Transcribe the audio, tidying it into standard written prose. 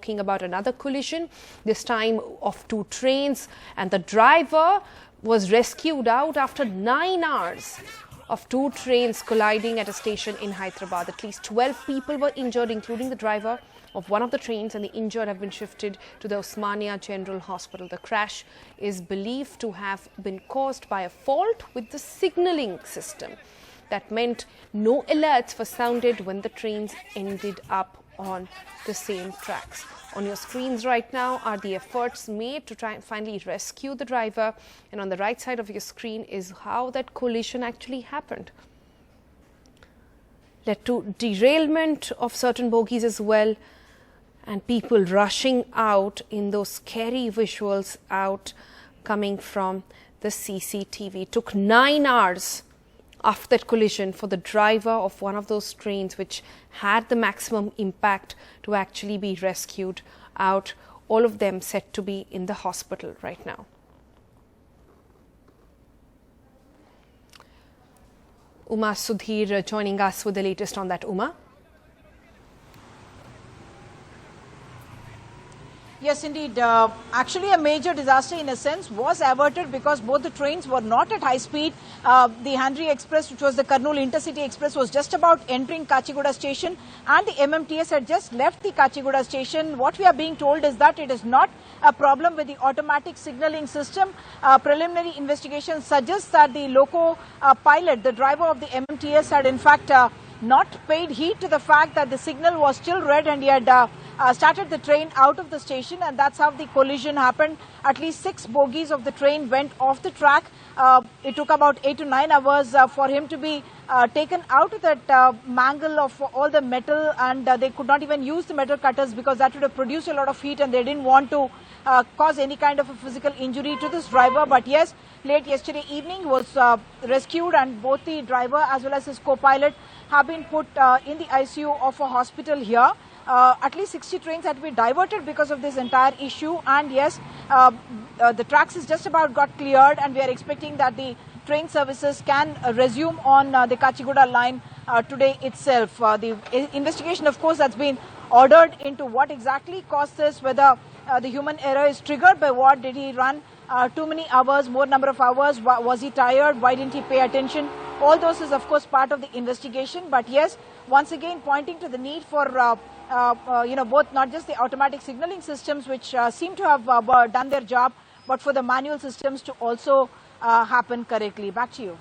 talking about another collision, this time of two trains, and the driver was rescued out after 9 hours of two trains colliding at a station in Hyderabad. At least 12 people were injured, including the driver of one of the trains, and the injured have been shifted to the Osmania General Hospital. The crash is believed to have been caused by a fault with the signalling system. That meant no alerts were sounded when the trains ended up on the same tracks. On your screens right now are the efforts made to try and finally rescue the driver, and on the right side of your screen is how that collision actually happened. Led to derailment of certain bogies as well, and people rushing out in those scary visuals out coming from the CCTV. It took 9 hours after that collision for the driver of one of those trains which had the maximum impact to actually be rescued out. All of them said to be in the hospital right now. Uma Sudhir joining us with the latest on that. Uma? Yes, indeed. Actually, a major disaster in a sense was averted because both the trains were not at high speed. The Handri Express, which was the Kurnool Intercity Express, was just about entering Kacheguda station, and the MMTS had just left the Kacheguda station. What we are being told is that it is not a problem with the automatic signalling system. Preliminary investigation suggests that the loco pilot, the driver of the MMTS, had in fact not paid heed to the fact that the signal was still red, and he had started the train out of the station, and that's how the collision happened. At least 6 bogies of the train went off the track. It took about 8 to 9 hours for him to be taken out of that mangle of all the metal, and they could not even use the metal cutters because that would have produced a lot of heat, and they didn't want to cause any kind of a physical injury to this driver. But yes, late yesterday evening he was rescued, and both the driver as well as his co-pilot have been put in the ICU of a hospital here. At least 60 trains had to be diverted because of this entire issue, and yes, the tracks is just about got cleared, and we are expecting that the train services can resume on the Kacheguda line today itself. The investigation, of course, that's been ordered into what exactly caused this, whether the human error is triggered by what. Did he run too many hours, more number of hours? Was he tired? Why didn't he pay attention? All those is, of course, part of the investigation. But yes, once again, pointing to the need for both not just the automatic signalling systems, which seem to have done their job, but for the manual systems to also happen correctly. Back to you.